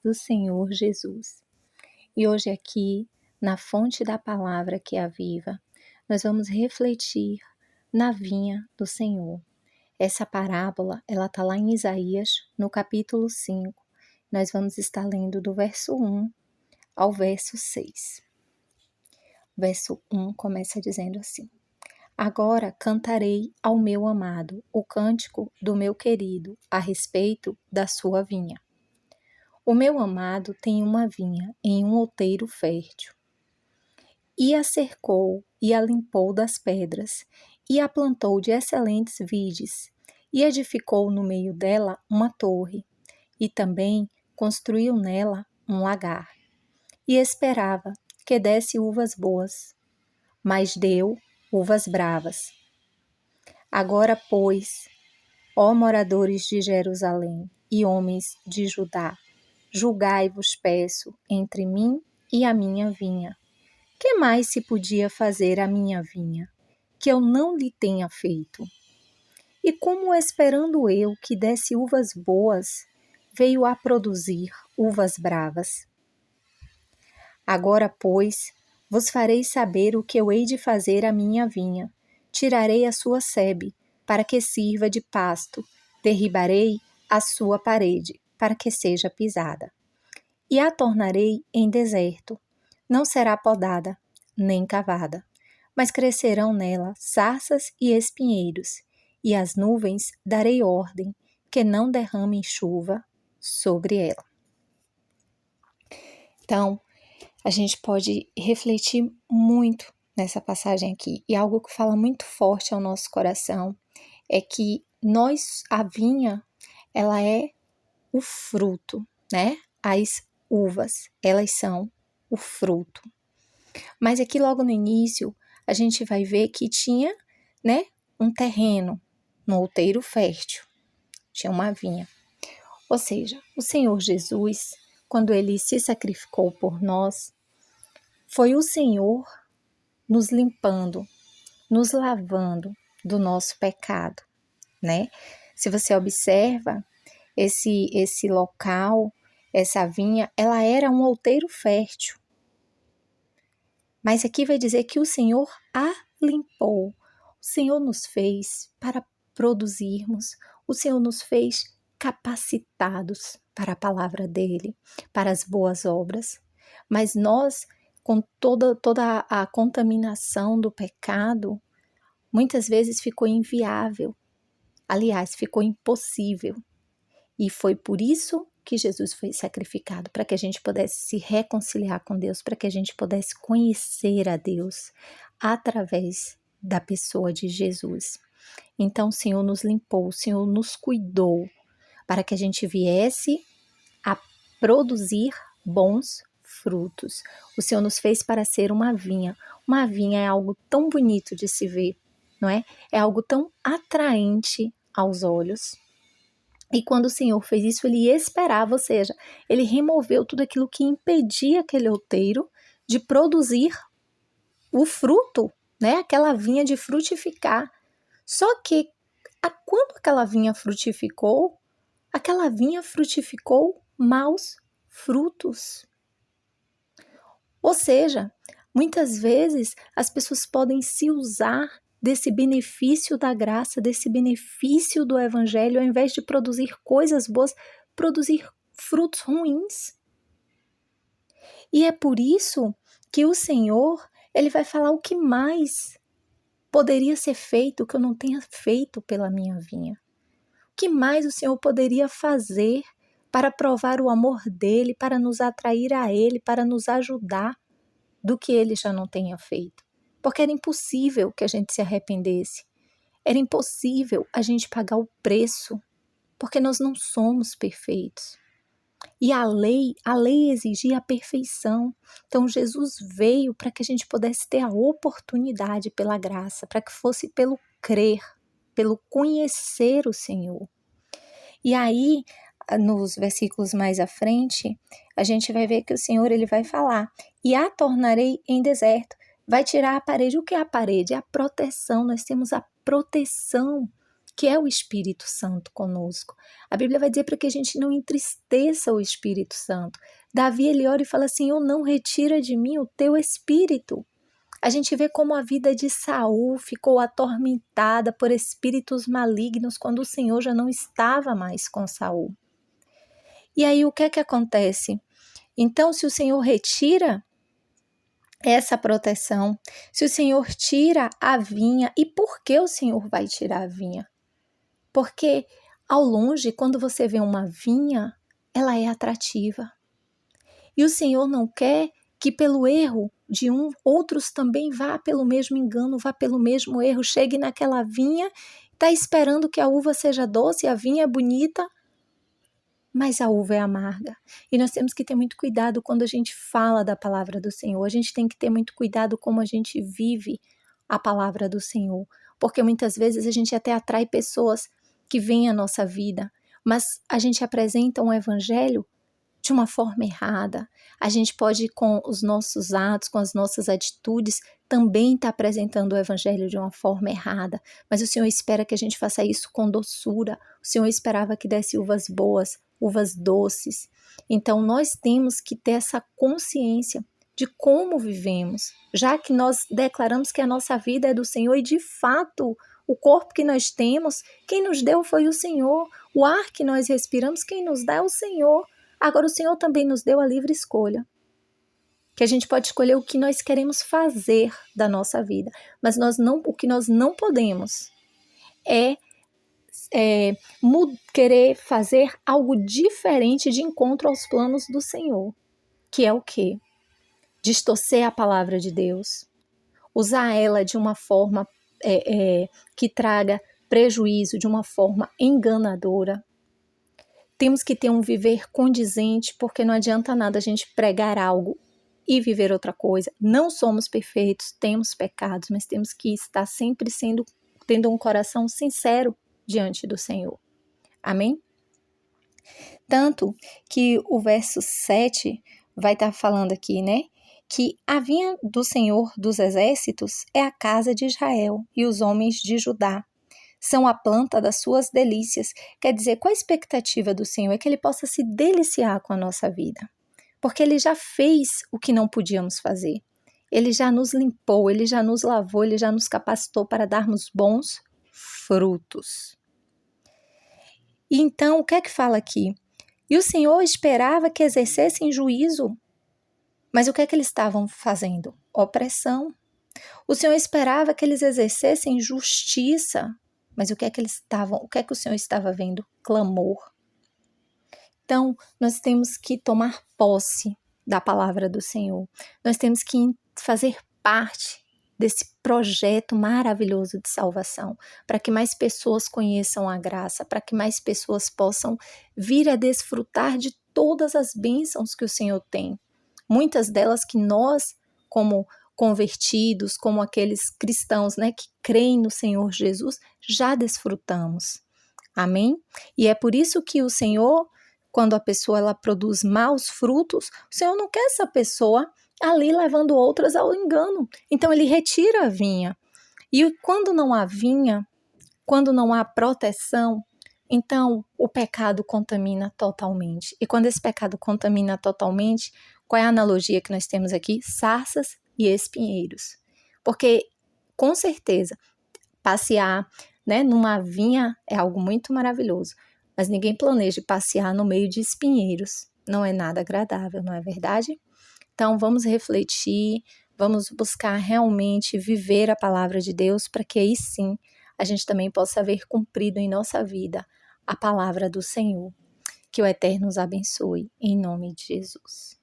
do Senhor Jesus. E hoje aqui, na fonte da palavra que é a viva, nós vamos refletir na vinha do Senhor. Essa parábola, ela está lá em Isaías, no capítulo 5. Nós vamos estar lendo do verso 1 ao verso 6. O verso 1 começa dizendo assim: Agora cantarei ao meu amado o cântico do meu querido a respeito da sua vinha. O meu amado tem uma vinha em um outeiro fértil. E a cercou e a limpou das pedras, e a plantou de excelentes vides, e edificou no meio dela uma torre, e também construiu nela um lagar. E esperava que desse uvas boas, mas deu uvas bravas. Agora, pois, ó moradores de Jerusalém e homens de Judá, julgai-vos, peço, entre mim e a minha vinha. Que mais se podia fazer à minha vinha, que eu não lhe tenha feito? E como esperando eu que desse uvas boas, veio a produzir uvas bravas? Agora, pois, vos farei saber o que eu hei de fazer à minha vinha. Tirarei a sua sebe, para que sirva de pasto, derribarei a sua parede, para que seja pisada. E a tornarei em deserto, não será podada, nem cavada, mas crescerão nela sarças e espinheiros, e as nuvens darei ordem, que não derramem chuva sobre ela. Então, a gente pode refletir muito nessa passagem aqui. E algo que fala muito forte ao nosso coração é que a vinha, ela é o fruto, né? As uvas, elas são o fruto. Mas aqui logo no início, a gente vai ver que tinha, né, um terreno, um outeiro fértil. Tinha uma vinha. Ou seja, o Senhor Jesus, quando ele se sacrificou por nós, foi o Senhor nos limpando, nos lavando do nosso pecado, né? Se você observa esse local, essa vinha, ela era um outeiro fértil. Mas aqui vai dizer que o Senhor a limpou. O Senhor nos fez para produzirmos, o Senhor nos fez capacitados para a palavra dele, para as boas obras. Mas nós, com toda a contaminação do pecado, muitas vezes ficou inviável. Aliás, ficou impossível. E foi por isso que Jesus foi sacrificado, para que a gente pudesse se reconciliar com Deus, para que a gente pudesse conhecer a Deus através da pessoa de Jesus. Então o Senhor nos limpou, o Senhor nos cuidou, para que a gente viesse a produzir bons frutos. O Senhor nos fez para ser uma vinha. Uma vinha é algo tão bonito de se ver, não é? É algo tão atraente aos olhos. E quando o Senhor fez isso, ele esperava, ou seja, ele removeu tudo aquilo que impedia aquele outeiro de produzir o fruto, né? Aquela vinha de frutificar. Só que quando aquela vinha frutificou maus frutos. Ou seja, muitas vezes as pessoas podem se usar desse benefício da graça, desse benefício do evangelho, ao invés de produzir coisas boas, produzir frutos ruins. E é por isso que o Senhor, ele vai falar o que mais poderia ser feito que eu não tenha feito pela minha vinha. O que mais o Senhor poderia fazer para provar o amor dele, para nos atrair a ele, para nos ajudar do que ele já não tenha feito. Porque era impossível que a gente se arrependesse. Era impossível a gente pagar o preço, porque nós não somos perfeitos. E a lei exigia a perfeição. Então Jesus veio para que a gente pudesse ter a oportunidade pela graça, para que fosse pelo crer, pelo conhecer o Senhor. E aí, nos versículos mais à frente, a gente vai ver que o Senhor ele vai falar: e a tornarei em deserto. Vai tirar a parede. O que é a parede? É a proteção. Nós temos a proteção que é o Espírito Santo conosco. A Bíblia vai dizer para que a gente não entristeça o Espírito Santo. Davi, ele ora e fala assim, Senhor, não retira de mim o teu Espírito. A gente vê como a vida de Saul ficou atormentada por espíritos malignos quando o Senhor já não estava mais com Saul. E aí o que é que acontece? Então, se o Senhor retira essa proteção, se o Senhor tira a vinha, e por que o Senhor vai tirar a vinha? Porque ao longe, quando você vê uma vinha, ela é atrativa. E o Senhor não quer que pelo erro de outros também vá pelo mesmo engano, vá pelo mesmo erro, chegue naquela vinha, está esperando que a uva seja doce, a vinha é bonita, mas a uva é amarga. E nós temos que ter muito cuidado quando a gente fala da palavra do Senhor. A gente tem que ter muito cuidado como a gente vive a palavra do Senhor. Porque muitas vezes a gente até atrai pessoas que veem a nossa vida, mas a gente apresenta um evangelho de uma forma errada. A gente pode, com os nossos atos, com as nossas atitudes, também estar apresentando o evangelho de uma forma errada. Mas o Senhor espera que a gente faça isso com doçura. O Senhor esperava que desse uvas boas, uvas doces. Então, nós temos que ter essa consciência de como vivemos, já que nós declaramos que a nossa vida é do Senhor e, de fato, o corpo que nós temos, quem nos deu foi o Senhor. O ar que nós respiramos, quem nos dá é o Senhor. Agora, o Senhor também nos deu a livre escolha, que a gente pode escolher o que nós queremos fazer da nossa vida, mas o que nós não podemos é querer fazer algo diferente de encontro aos planos do Senhor, que é o quê? Distorcer a palavra de Deus, usar ela de uma forma que traga prejuízo, de uma forma enganadora. Temos que ter um viver condizente, porque não adianta nada a gente pregar algo e viver outra coisa. Não somos perfeitos, temos pecados, mas temos que estar sempre tendo um coração sincero diante do Senhor. Amém? Tanto que o verso 7 vai estar falando aqui, né? Que a vinha do Senhor dos Exércitos é a casa de Israel e os homens de Judá são a planta das suas delícias. Quer dizer, qual a expectativa do Senhor? É que Ele possa se deliciar com a nossa vida. Porque Ele já fez o que não podíamos fazer. Ele já nos limpou, Ele já nos lavou, Ele já nos capacitou para darmos bons frutos. E então, o que é que fala aqui? E o Senhor esperava que exercessem juízo. Mas o que é que eles estavam fazendo? Opressão. O Senhor esperava que eles exercessem justiça. Mas o que é que o Senhor estava vendo? Clamor. Então, nós temos que tomar posse da palavra do Senhor. Nós temos que fazer parte desse projeto maravilhoso de salvação, para que mais pessoas conheçam a graça, para que mais pessoas possam vir a desfrutar de todas as bênçãos que o Senhor tem. Muitas delas que nós, como convertidos, como aqueles cristãos, né, que creem no Senhor Jesus, já desfrutamos. Amém? E é por isso que o Senhor, quando a pessoa ela produz maus frutos, o Senhor não quer essa pessoa ali levando outras ao engano. Então ele retira a vinha. E quando não há vinha, quando não há proteção, então o pecado contamina totalmente. E quando esse pecado contamina totalmente, qual é a analogia que nós temos aqui? Sarças e espinheiros. Porque, com certeza, passear, né, numa vinha é algo muito maravilhoso, mas ninguém planeja passear no meio de espinheiros. Não é nada agradável, não é verdade? Então, vamos refletir, vamos buscar realmente viver a palavra de Deus, para que aí sim a gente também possa ver cumprido em nossa vida a palavra do Senhor. Que o Eterno nos abençoe, em nome de Jesus.